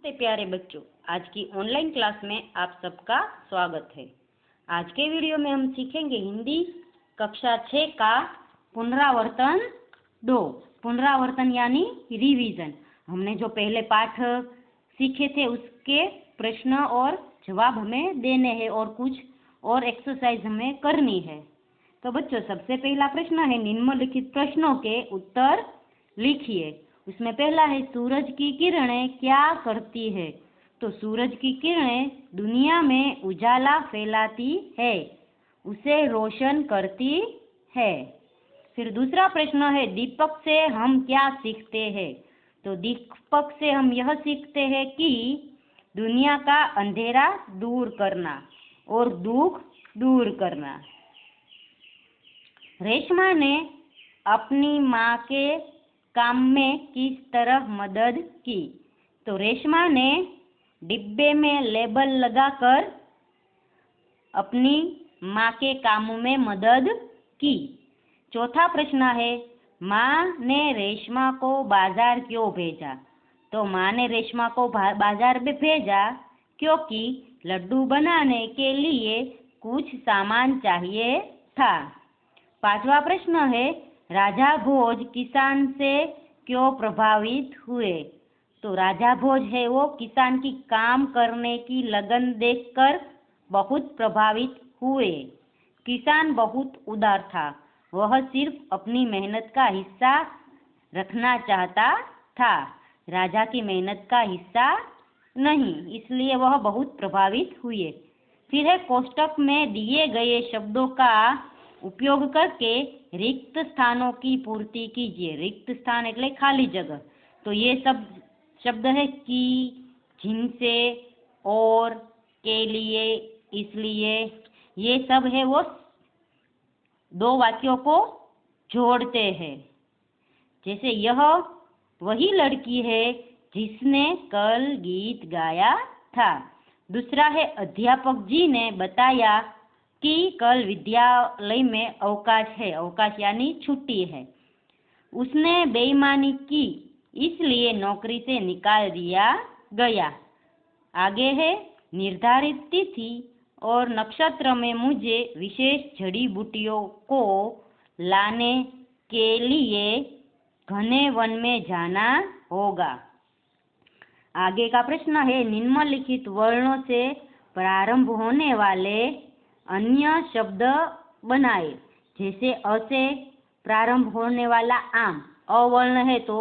नमस्ते प्यारे बच्चों, आज की ऑनलाइन क्लास में आप सबका स्वागत है। आज के वीडियो में हम सीखेंगे हिंदी कक्षा 6 का पुनरावर्तन 2। पुनरावर्तन यानी रिवीजन। हमने जो पहले पाठ सीखे थे उसके प्रश्न और जवाब हमें देने हैं और कुछ और एक्सरसाइज हमें करनी है। तो बच्चों, सबसे पहला प्रश्न है, निम्नलिखित प्रश्नों के उत्तर लिखिए। उसमें पहला है, सूरज की किरणें क्या करती है? तो सूरज की किरणें दुनिया में उजाला फैलाती है, उसे रोशन करती है। फिर दूसरा प्रश्न है, दीपक से हम क्या सीखते हैं? तो दीपक से हम यह सीखते हैं कि दुनिया का अंधेरा दूर करना और दुख दूर करना। रेशमा ने अपनी माँ के काम में किस तरह मदद की? तो रेशमा ने डिब्बे में लेबल लगाकर अपनी माँ के काम में मदद की। चौथा प्रश्न है, माँ ने रेशमा को बाजार क्यों भेजा? तो माँ ने रेशमा को बाजार में भेजा क्योंकि लड्डू बनाने के लिए कुछ सामान चाहिए था। पांचवा प्रश्न है, राजा भोज किसान से क्यों प्रभावित हुए? तो राजा भोज है वो किसान की काम करने की लगन देखकर बहुत प्रभावित हुए। किसान बहुत उदार था, वह सिर्फ अपनी मेहनत का हिस्सा रखना चाहता था, राजा की मेहनत का हिस्सा नहीं, इसलिए वह बहुत प्रभावित हुए। फिर है, कोष्टक में दिए गए शब्दों का उपयोग करके रिक्त स्थानों की पूर्ति कीजिए। रिक्त स्थान એટલે खाली जगह। तो ये सब शब्द है कि, जिनसे, और, के लिए, इसलिए, ये सब है वो दो वाक्यों को जोड़ते हैं। जैसे यह वही लड़की है जिसने कल गीत गाया था। दूसरा है, अध्यापक जी ने बताया कि कल विद्यालय में अवकाश है। अवकाश यानी छुट्टी है। उसने बेईमानी की, इसलिए नौकरी से निकाल दिया गया। आगे है, निर्धारित तिथि और नक्षत्र में मुझे विशेष जड़ी बूटियों को लाने के लिए घने वन में जाना होगा। आगे का प्रश्न है, निम्नलिखित वर्णों से प्रारंभ होने वाले अन्य शब्द बनाए। जैसे अ से प्रारंभ होने वाला आम, अवर्ण है तो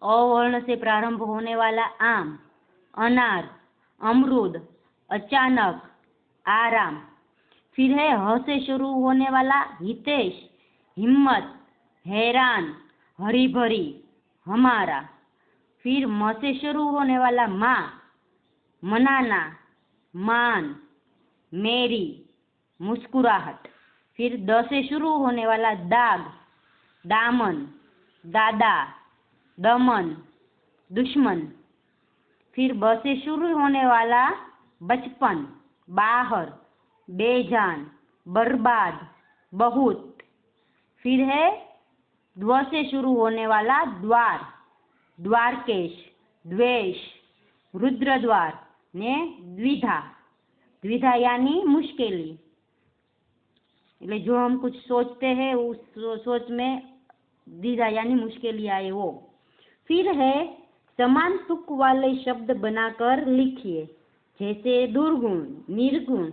अवर्ण से प्रारंभ होने वाला आम, अनार, अमरूद, अचानक, आराम। फिर है, ह से शुरू होने वाला हितेश, हिम्मत, हैरान, हरी भरी, हमारा। फिर म से शुरू होने वाला माँ, मनाना, मान, मेरी, मुस्कुराहट। फिर द से शुरू होने वाला दाग, दामन, दादा, दमन, दुश्मन। फिर ब से शुरू होने वाला बचपन, बाहर, बेजान, बर्बाद, बहुत। फिर है द्व से शुरू होने वाला द्वार, द्वारकेश, द्वेष, रुद्रद्वार ने द्विधा। द्विधा यानी मुश्किली, એટલે जो हम कुछ सोचते हैं उस सोच में द्विधा यानी मुश्किली आए वो। फिर है, समान तुक वाले शब्द बनाकर लिखिए। जैसे दुर्गुण, निर्गुण,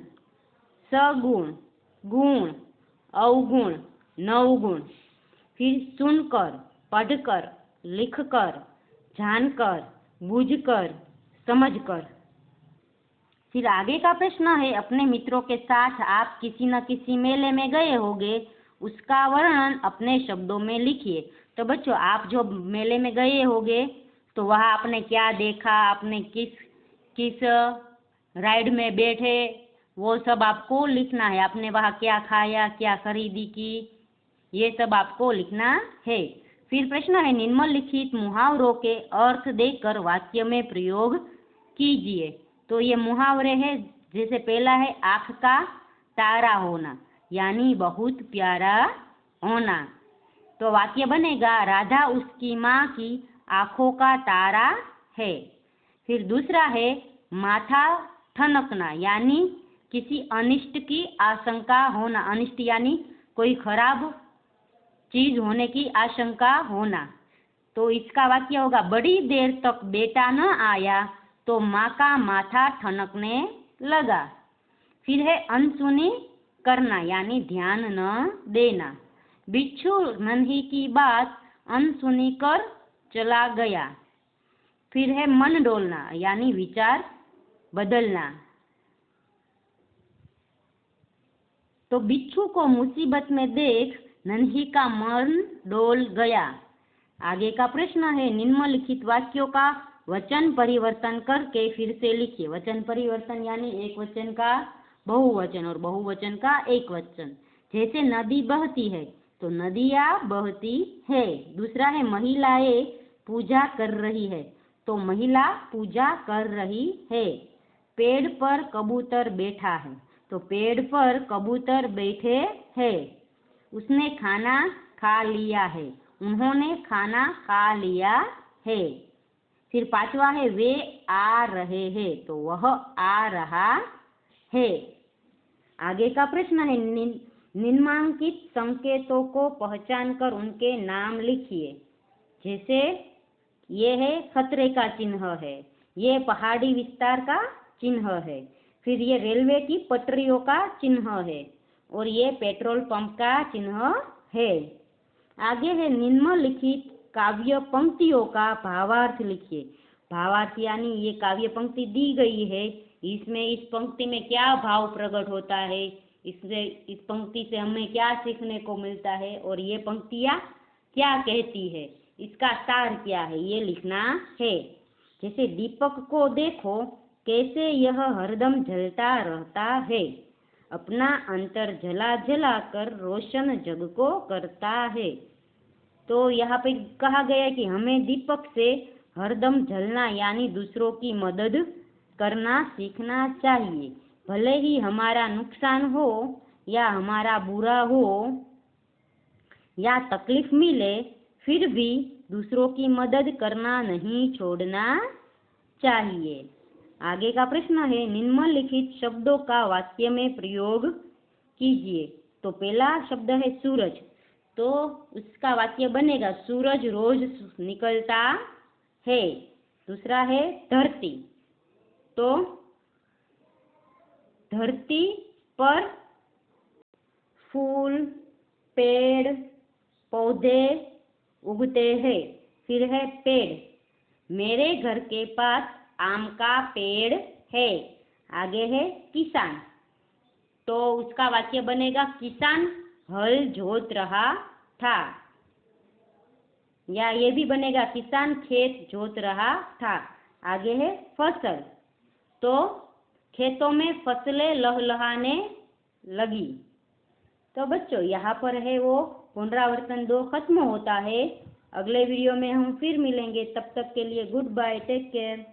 सगुण, गुण, अवगुण, नवगुण। फिर सुनकर, पढ़कर, लिखकर, जानकर, बूझकर, समझकर। फिर आगे का प्रश्न है, अपने मित्रों के साथ आप किसी न किसी मेले में गए होंगे, उसका वर्णन अपने शब्दों में लिखिए। तो बच्चों, आप जो मेले में गए होंगे तो वहाँ आपने क्या देखा, आपने किस किस राइड में बैठे, वो सब आपको लिखना है। आपने वहाँ क्या खाया, क्या खरीदी की, ये सब आपको लिखना है। फिर प्रश्न है, निम्नलिखित मुहावरों के अर्थ देकर वाक्य में प्रयोग कीजिए। तो ये मुहावरे हैं। जैसे पहला है, आँख का तारा होना यानी बहुत प्यारा होना। तो वाक्य बनेगा, राधा उसकी माँ की आँखों का तारा है। फिर दूसरा है माथा ठनकना, यानी किसी अनिष्ट की आशंका होना। अनिष्ट यानी कोई खराब चीज होने की आशंका होना। तो इसका वाक्य होगा, बड़ी देर तक बेटा न आया तो माँ का माथा ठनकने लगा। फिर है अनसुनी करना, यानी ध्यान न देना। बिच्छू नन्ही की बात अनसुनी कर चला गया। फिर है मन डोलना, यानी विचार बदलना। तो बिच्छू को मुसीबत में देख नन्ही का मन डोल गया। आगे का प्रश्न है, निम्नलिखित वाक्यों का वचन परिवर्तन करके फिर से लिखिए। वचन परिवर्तन यानी एक वचन का बहुवचन और बहुवचन का एक वचन। जैसे नदी बहती है तो नदियाँ बहती है। दूसरा है महिलाएं पूजा कर रही है तो महिला पूजा कर रही है। पेड़ पर कबूतर बैठा है तो पेड़ पर कबूतर बैठे हैं। उसने खाना खा लिया है, उन्होंने खाना खा लिया है। फिर पांचवा है वे आ रहे हैं तो वह आ रहा है। आगे का प्रश्न है, निम्नांकित संकेतों को पहचान कर उनके नाम लिखिए। जैसे ये है खतरे का चिन्ह है, ये पहाड़ी विस्तार का चिन्ह है, फिर ये रेलवे की पटरियों का चिन्ह है और ये पेट्रोल पंप का चिन्ह है। आगे है निम्नलिखित काव्य पंक्तियों का भावार्थ लिखिए। भावार्थ यानी ये काव्य पंक्ति दी गई है, इसमें इस पंक्ति में क्या भाव प्रकट होता है, इससे इस पंक्ति से हमें क्या सीखने को मिलता है और ये पंक्तियाँ क्या कहती है, इसका सार क्या है, ये लिखना है। जैसे दीपक को देखो कैसे यह हरदम जलता रहता है, अपना अंतर जला जला कर रोशन जग को करता है। तो यहाँ पे कहा गया है कि हमें दीपक से हरदम जलना यानी दूसरों की मदद करना सीखना चाहिए। भले ही हमारा नुकसान हो या हमारा बुरा हो या तकलीफ मिले, फिर भी दूसरों की मदद करना नहीं छोड़ना चाहिए। आगे का प्रश्न है, निम्नलिखित शब्दों का वाक्य में प्रयोग कीजिए। तो पहला शब्द है सूरज, तो उसका वाक्य बनेगा सूरज रोज निकलता है। दूसरा है धरती, तो धरती पर फूल पेड़ पौधे उगते हैं। फिर है पेड़, मेरे घर के पास आम का पेड़ है। आगे है किसान, तो उसका वाक्य बनेगा किसान हल जोत रहा था, या ये भी बनेगा किसान खेत जोत रहा था। आगे है फसल, तो खेतों में फसलें लहलहाने लगी। तो बच्चों यहाँ पर है वो पुनरावर्तन 2 खत्म होता है। अगले वीडियो में हम फिर मिलेंगे, तब तक के लिए गुड बाय, टेक केयर।